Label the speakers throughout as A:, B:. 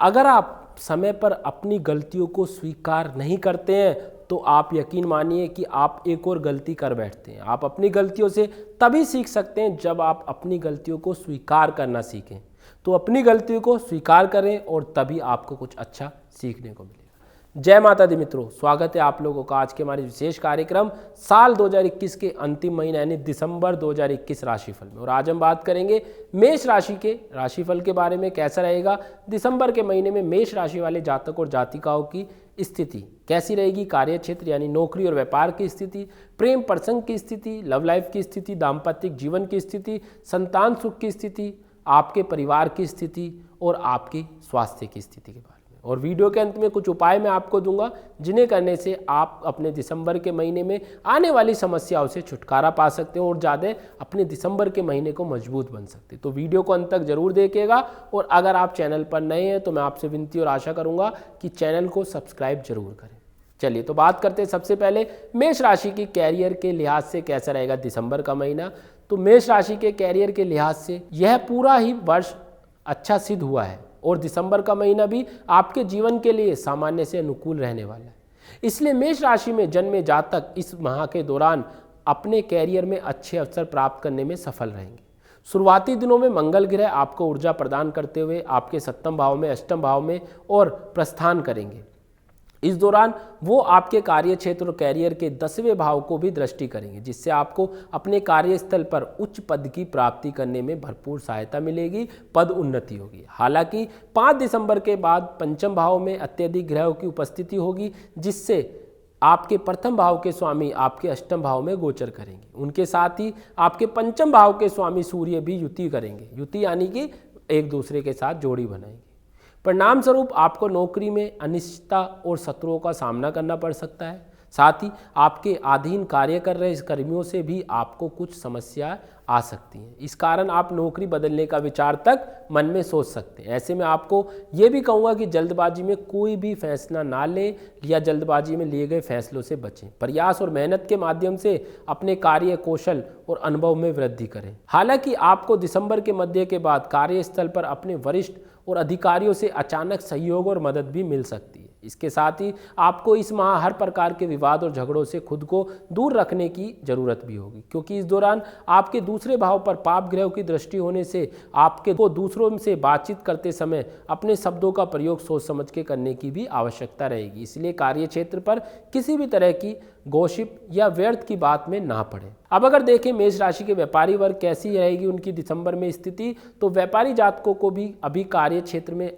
A: अगर आप समय पर अपनी गलतियों को स्वीकार नहीं करते हैं तो आप यकीन मानिए कि आप एक और गलती कर बैठते हैं। आप अपनी गलतियों से तभी सीख सकते हैं जब आप अपनी गलतियों को स्वीकार करना सीखें। तो अपनी गलतियों को स्वीकार करें और तभी आपको कुछ अच्छा सीखने को मिलेगा। जय माता दी मित्रों, स्वागत है आप लोगों का आज के हमारे विशेष कार्यक्रम साल 2021 के अंतिम महीना यानी दिसंबर 2021 राशिफल में। और आज हम बात करेंगे मेष राशि के राशिफल के बारे में। कैसा रहेगा दिसंबर के महीने में मेष राशि वाले जातक और जातिकाओं की स्थिति कैसी रहेगी, कार्य क्षेत्र यानी नौकरी और व्यापार की स्थिति, प्रेम प्रसंग की स्थिति, लव लाइफ की स्थिति, दाम्पत्य जीवन की स्थिति, संतान सुख की स्थिति, आपके परिवार की स्थिति और आपकी स्वास्थ्य की स्थिति के बारे में। और वीडियो के अंत में कुछ उपाय मैं आपको दूंगा जिन्हें करने से आप अपने दिसंबर के महीने में आने वाली समस्याओं से छुटकारा पा सकते हो और ज़्यादा अपने दिसंबर के महीने को मजबूत बन सकते। तो वीडियो को अंत तक जरूर देखिएगा। और अगर आप चैनल पर नए हैं तो मैं आपसे विनती और आशा करूंगा कि चैनल को सब्सक्राइब जरूर करें। चलिए तो बात करते हैं सबसे पहले मेष राशि की कैरियर के लिहाज से कैसा रहेगा दिसंबर का महीना। तो मेष राशि के कैरियर के लिहाज से यह पूरा ही वर्ष अच्छा सिद्ध हुआ है और दिसंबर का महीना भी आपके जीवन के लिए सामान्य से अनुकूल रहने वाला है। इसलिए मेष राशि में जन्मे जातक इस माह के दौरान अपने कैरियर में अच्छे अवसर प्राप्त करने में सफल रहेंगे। शुरुआती दिनों में मंगल ग्रह आपको ऊर्जा प्रदान करते हुए आपके सप्तम भाव में, अष्टम भाव में और प्रस्थान करेंगे। इस दौरान वो आपके कार्य क्षेत्र और कैरियर के 10वें भाव को भी दृष्टि करेंगे, जिससे आपको अपने कार्यस्थल पर उच्च पद की प्राप्ति करने में भरपूर सहायता मिलेगी, पद उन्नति होगी। हालांकि 5 दिसंबर के बाद पंचम भाव में अत्यधिक ग्रहों की उपस्थिति होगी, जिससे आपके प्रथम भाव के स्वामी आपके अष्टम भाव में गोचर करेंगे। उनके साथ ही आपके पंचम भाव के स्वामी सूर्य भी युति करेंगे। युति यानी कि एक दूसरे के साथ जोड़ी बनाएंगे। परिणाम स्वरूप आपको नौकरी में अनिश्चितता और शत्रुओं का सामना करना पड़ सकता है। साथ ही आपके अधीन कार्य कर रहे कर्मियों से भी आपको कुछ समस्या आ सकती हैं। इस कारण आप नौकरी बदलने का विचार तक मन में सोच सकते हैं। ऐसे में आपको ये भी कहूँगा कि जल्दबाजी में कोई भी फैसला ना लें या जल्दबाजी में लिए गए फैसलों से बचें। प्रयास और मेहनत के माध्यम से अपने कार्य कौशल और अनुभव में वृद्धि करें। हालांकि आपको दिसंबर के मध्य के बाद कार्यस्थल पर अपने वरिष्ठ और अधिकारियों से अचानक सहयोग और मदद भी मिल सकती है। इसके साथ ही आपको इस माह हर प्रकार के विवाद और झगड़ों से खुद को दूर रखने की जरूरत भी होगी, क्योंकि इस दौरान आपके दूसरे भाव पर पाप ग्रहों की दृष्टि होने से आपके को दूसरों से बातचीत करते समय अपने शब्दों का प्रयोग सोच समझ के करने की भी आवश्यकता रहेगी। इसलिए कार्य क्षेत्र पर किसी भी तरह की गॉसिप या व्यर्थ की बात में ना पड़े। अब अगर देखें मेष राशि के व्यापारी वर्ग कैसी रहेगी उनकी दिसंबर में स्थिति, तो व्यापारी जातकों को भी अभी कार्य क्षेत्र में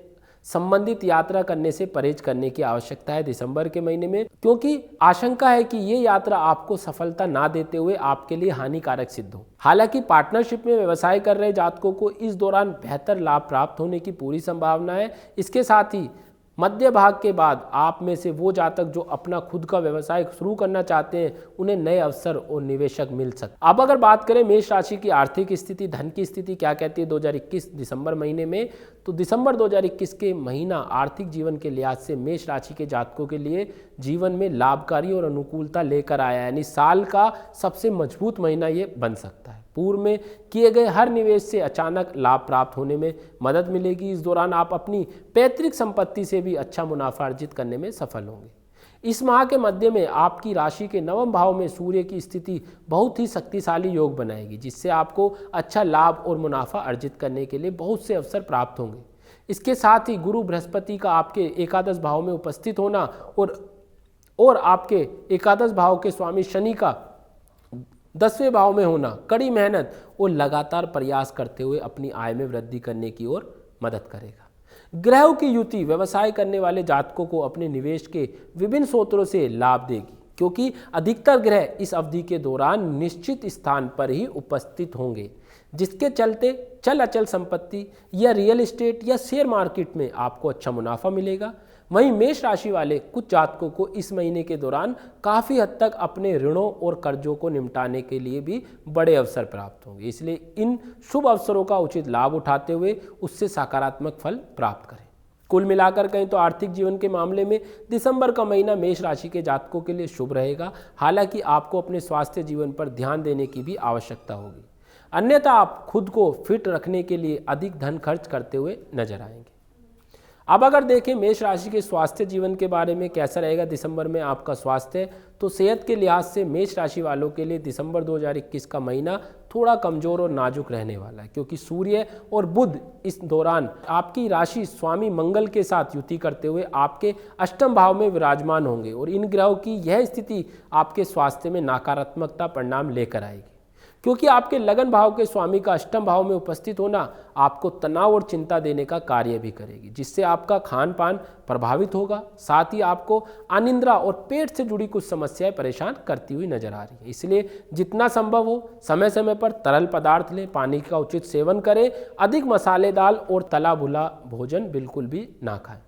A: संबंधित यात्रा करने से परहेज करने की आवश्यकता है दिसंबर के महीने में, क्योंकि आशंका है कि ये यात्रा आपको सफलता ना देते हुए आपके लिए हानिकारक सिद्ध हो। हालांकि पार्टनरशिप में व्यवसाय कर रहे जातकों को इस दौरान बेहतर लाभ प्राप्त होने की पूरी संभावना है। इसके साथ ही मध्य भाग के बाद आप में से वो जातक जो अपना खुद का व्यवसाय शुरू करना चाहते हैं उन्हें नए अवसर और निवेशक मिल सकते। अब अगर बात करें मेष राशि की आर्थिक स्थिति, धन की स्थिति क्या कहती है 2021 दिसंबर महीने में, तो दिसंबर 2021 के महीना आर्थिक जीवन के लिहाज से मेष राशि के जातकों के लिए जीवन में लाभकारी और अनुकूलता लेकर आया, यानी साल का सबसे मजबूत महीना ये बन सकता है। पूर्व में किए गए हर निवेश से अचानक लाभ प्राप्त होने में मदद मिलेगी। इस दौरान आप अपनी पैतृक संपत्ति से भी अच्छा मुनाफा अर्जित करने में सफल होंगे। इस माह के मध्य में आपकी राशि के 9वें भाव में सूर्य की स्थिति बहुत ही शक्तिशाली योग बनाएगी, जिससे आपको अच्छा लाभ और मुनाफा अर्जित करने के लिए बहुत से अवसर प्राप्त होंगे। इसके साथ ही गुरु बृहस्पति का आपके एकादश भाव में उपस्थित होना और आपके एकादश भाव के स्वामी शनि का 10वें भाव में होना कड़ी मेहनत और लगातार प्रयास करते हुए अपनी आय में वृद्धि करने की ओर मदद करेगा। ग्रहों की युति व्यवसाय करने वाले जातकों को अपने निवेश के विभिन्न स्रोतों से लाभ देगी, क्योंकि अधिकतर ग्रह इस अवधि के दौरान निश्चित स्थान पर ही उपस्थित होंगे, जिसके चलते चल अचल संपत्ति या रियल एस्टेट या शेयर मार्केट में आपको अच्छा मुनाफा मिलेगा। वहीं मेष राशि वाले कुछ जातकों को इस महीने के दौरान काफ़ी हद तक अपने ऋणों और कर्जों को निपटाने के लिए भी बड़े अवसर प्राप्त होंगे। इसलिए इन शुभ अवसरों का उचित लाभ उठाते हुए उससे सकारात्मक फल प्राप्त करें। कुल मिलाकर कहें तो आर्थिक जीवन के मामले में दिसंबर का महीना मेष राशि के जातकों के लिए शुभ रहेगा। हालांकि आपको अपने स्वास्थ्य जीवन पर ध्यान देने की भी आवश्यकता होगी, अन्यथा आप खुद को फिट रखने के लिए अधिक धन खर्च करते हुए नजर आएंगे। अब अगर देखें मेष राशि के स्वास्थ्य जीवन के बारे में कैसा रहेगा दिसंबर में आपका स्वास्थ्य, तो सेहत के लिहाज से मेष राशि वालों के लिए दिसंबर 2021 का महीना थोड़ा कमज़ोर और नाजुक रहने वाला है, क्योंकि सूर्य और बुध इस दौरान आपकी राशि स्वामी मंगल के साथ युति करते हुए आपके अष्टम भाव में विराजमान होंगे और इन ग्रहों की यह स्थिति आपके स्वास्थ्य में नकारात्मकता परिणाम लेकर आएगी, क्योंकि आपके लगन भाव के स्वामी का अष्टम भाव में उपस्थित होना आपको तनाव और चिंता देने का कार्य भी करेगी, जिससे आपका खान पान प्रभावित होगा। साथ ही आपको अनिद्रा और पेट से जुड़ी कुछ समस्याएं परेशान करती हुई नजर आ रही है। इसलिए जितना संभव हो समय समय पर तरल पदार्थ लें, पानी का उचित सेवन करें, अधिक मसालेदार और तला भुना भोजन बिल्कुल भी ना खाएं।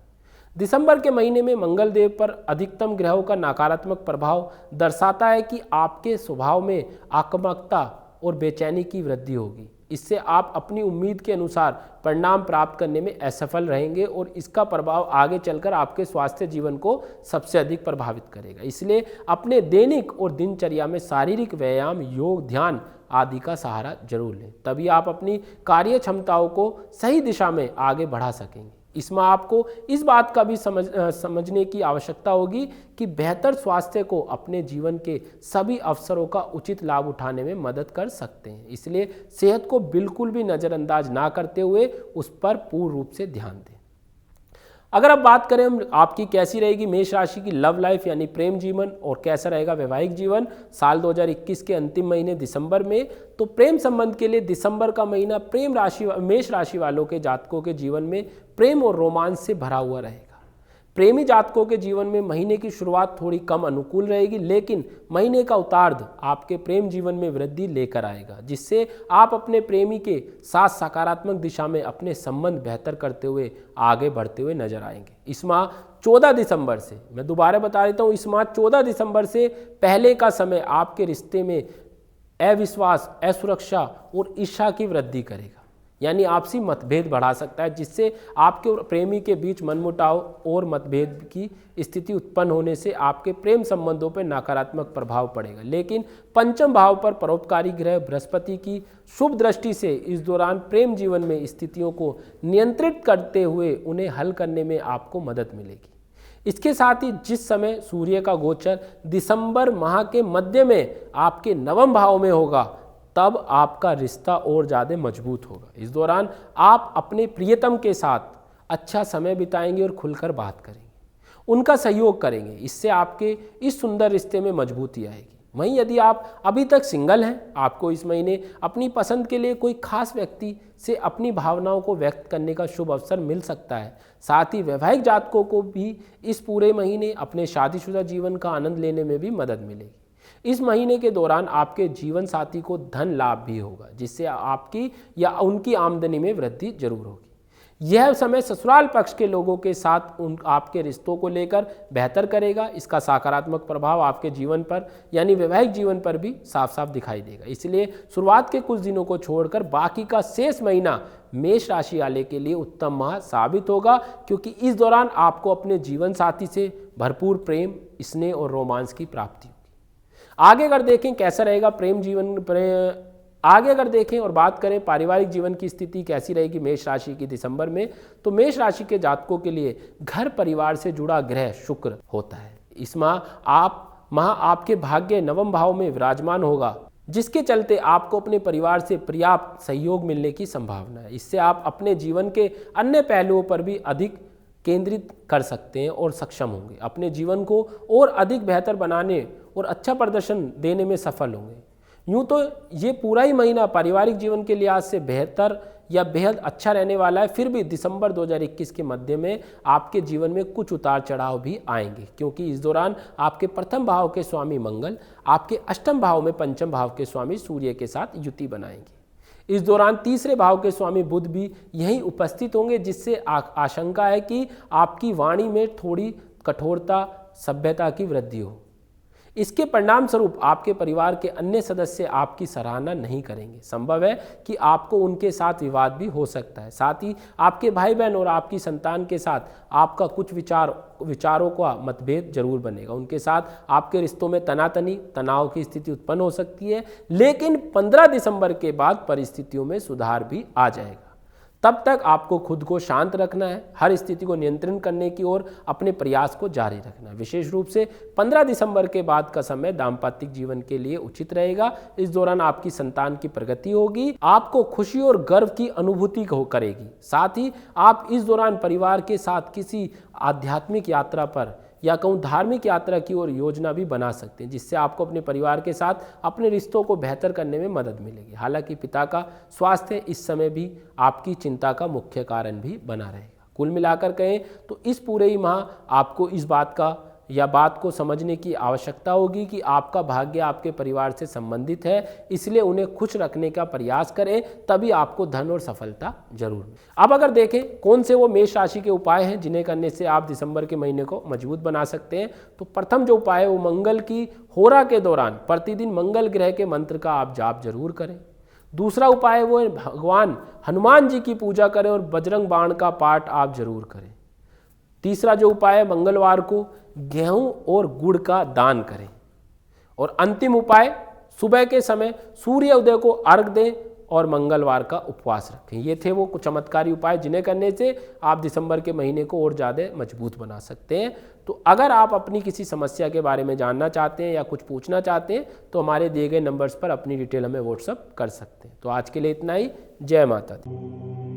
A: दिसंबर के महीने में मंगल देव पर अधिकतम ग्रहों का नकारात्मक प्रभाव दर्शाता है कि आपके स्वभाव में आक्रामकता और बेचैनी की वृद्धि होगी। इससे आप अपनी उम्मीद के अनुसार परिणाम प्राप्त करने में असफल रहेंगे और इसका प्रभाव आगे चलकर आपके स्वास्थ्य जीवन को सबसे अधिक प्रभावित करेगा। इसलिए अपने दैनिक और दिनचर्या में शारीरिक व्यायाम, योग, ध्यान आदि का सहारा जरूर लें, तभी आप अपनी कार्य क्षमताओं को सही दिशा में आगे बढ़ा सकेंगे। इसमें आपको इस बात का भी समझने की आवश्यकता होगी कि बेहतर स्वास्थ्य को अपने जीवन के सभी अवसरों का उचित लाभ उठाने में मदद कर सकते हैं। इसलिए सेहत को बिल्कुल भी नज़रअंदाज ना करते हुए उस पर पूर्ण रूप से ध्यान दें। अगर अब बात करें हम आपकी कैसी रहेगी मेष राशि की लव लाइफ यानी प्रेम जीवन और कैसा रहेगा वैवाहिक जीवन साल 2021 के अंतिम महीने दिसंबर में, तो प्रेम संबंध के लिए दिसंबर का महीना मेष राशि वालों के जातकों के जीवन में प्रेम और रोमांस से भरा हुआ रहेगा। प्रेमी जातकों के जीवन में महीने की शुरुआत थोड़ी कम अनुकूल रहेगी, लेकिन महीने का उत्तरार्ध आपके प्रेम जीवन में वृद्धि लेकर आएगा, जिससे आप अपने प्रेमी के साथ सकारात्मक दिशा में अपने संबंध बेहतर करते हुए आगे बढ़ते हुए नजर आएंगे। इस माह 14 दिसंबर से, मैं दोबारा बता देता हूँ, इस माह 14 दिसंबर से पहले का समय आपके रिश्ते में अविश्वास, असुरक्षा और ईर्ष्या की वृद्धि करेगा, यानी आपसी मतभेद बढ़ा सकता है, जिससे आपके और प्रेमी के बीच मनमुटाव और मतभेद की स्थिति उत्पन्न होने से आपके प्रेम संबंधों पर नकारात्मक प्रभाव पड़ेगा। लेकिन पंचम भाव पर परोपकारी ग्रह बृहस्पति की शुभ दृष्टि से इस दौरान प्रेम जीवन में स्थितियों को नियंत्रित करते हुए उन्हें हल करने में आपको मदद मिलेगी। इसके साथ ही जिस समय सूर्य का गोचर दिसंबर माह के मध्य में आपके नवम भाव में होगा, तब आपका रिश्ता और ज़्यादा मजबूत होगा। इस दौरान आप अपने प्रियतम के साथ अच्छा समय बिताएंगे और खुलकर बात करेंगे, उनका सहयोग करेंगे। इससे आपके इस सुंदर रिश्ते में मजबूती आएगी। वहीं यदि आप अभी तक सिंगल हैं, आपको इस महीने अपनी पसंद के लिए कोई खास व्यक्ति से अपनी भावनाओं को व्यक्त करने का शुभ अवसर मिल सकता है। साथ ही वैवाहिक जातकों को भी इस पूरे महीने अपने शादीशुदा जीवन का आनंद लेने में भी मदद मिलेगी। इस महीने के दौरान आपके जीवन साथी को धन लाभ भी होगा, जिससे आपकी या उनकी आमदनी में वृद्धि जरूर होगी। यह समय ससुराल पक्ष के लोगों के साथ आपके रिश्तों को लेकर बेहतर करेगा। इसका सकारात्मक प्रभाव आपके जीवन पर यानी वैवाहिक जीवन पर भी साफ साफ दिखाई देगा। इसलिए शुरुआत के कुछ दिनों को छोड़कर बाकी का शेष महीना मेष राशि वाले के लिए उत्तम माह साबित होगा, क्योंकि इस दौरान आपको अपने जीवन साथी से भरपूर प्रेम, स्नेह और रोमांस की प्राप्ति होगी। आगे अगर देखें कैसा रहेगा आगे अगर देखें और बात करें पारिवारिक जीवन की स्थिति कैसी रहेगी मेष राशि की दिसंबर में, तो मेष राशि के जातकों के लिए घर परिवार से जुड़ा ग्रह शुक्र होता है। इस माह आपके भाग्य नवम भाव में विराजमान होगा, जिसके चलते आपको अपने परिवार से पर्याप्त सहयोग मिलने की संभावना है। इससे आप अपने जीवन के अन्य पहलुओं पर भी अधिक केंद्रित कर सकते हैं और सक्षम होंगे, अपने जीवन को और अधिक बेहतर बनाने और अच्छा प्रदर्शन देने में सफल होंगे। यूँ तो ये पूरा ही महीना पारिवारिक जीवन के लिहाज से बेहतर या बेहद अच्छा रहने वाला है, फिर भी दिसंबर 2021 के मध्य में आपके जीवन में कुछ उतार चढ़ाव भी आएंगे, क्योंकि इस दौरान आपके प्रथम भाव के स्वामी मंगल आपके अष्टम भाव में पंचम भाव के स्वामी सूर्य के साथ युति बनाएंगे। इस दौरान तीसरे भाव के स्वामी बुध भी यहीं उपस्थित होंगे, जिससे आशंका है कि आपकी वाणी में थोड़ी कठोरता, सभ्यता की वृद्धि हो। इसके परिणाम स्वरूप आपके परिवार के अन्य सदस्य आपकी सराहना नहीं करेंगे। संभव है कि आपको उनके साथ विवाद भी हो सकता है। साथ ही आपके भाई बहन और आपकी संतान के साथ आपका कुछ विचारों का मतभेद जरूर बनेगा। उनके साथ आपके रिश्तों में तनाव की स्थिति उत्पन्न हो सकती है, लेकिन 15 दिसंबर के बाद परिस्थितियों में सुधार भी आ जाएगा। तब तक आपको खुद को शांत रखना है, हर स्थिति को नियंत्रण करने की ओर अपने प्रयास को जारी रखना है। विशेष रूप से 15 दिसंबर के बाद का समय दाम्पत्य जीवन के लिए उचित रहेगा। इस दौरान आपकी संतान की प्रगति होगी, आपको खुशी और गर्व की अनुभूति करेगी। साथ ही आप इस दौरान परिवार के साथ किसी आध्यात्मिक यात्रा पर या कहूँ धार्मिक यात्रा की ओर योजना भी बना सकते हैं, जिससे आपको अपने परिवार के साथ अपने रिश्तों को बेहतर करने में मदद मिलेगी। हालांकि पिता का स्वास्थ्य इस समय भी आपकी चिंता का मुख्य कारण भी बना रहेगा। कुल मिलाकर कहें तो इस पूरे ही माह आपको इस बात को समझने की आवश्यकता होगी कि आपका भाग्य आपके परिवार से संबंधित है, इसलिए उन्हें खुश रखने का प्रयास करें, तभी आपको धन और सफलता जरूर मिले। अब अगर देखें कौन से वो मेष राशि के उपाय हैं जिन्हें करने से आप दिसंबर के महीने को मजबूत बना सकते हैं, तो प्रथम जो उपाय है वो मंगल की होरा के दौरान प्रतिदिन मंगल ग्रह के मंत्र का आप जाप जरूर करें। दूसरा उपाय वो है भगवान हनुमान जी की पूजा करें और बजरंग बाण का पाठ आप जरूर करें। तीसरा जो उपाय है मंगलवार को गेहूं और गुड़ का दान करें। और अंतिम उपाय सुबह के समय सूर्य उदय को अर्घ दें और मंगलवार का उपवास रखें। ये थे वो कुछ चमत्कारी उपाय जिन्हें करने से आप दिसंबर के महीने को और ज़्यादा मजबूत बना सकते हैं। तो अगर आप अपनी किसी समस्या के बारे में जानना चाहते हैं या कुछ पूछना चाहते हैं तो हमारे दिए गए नंबर्स पर अपनी डिटेल हमें व्हाट्सअप कर सकते हैं। तो आज के लिए इतना ही। जय माता दी।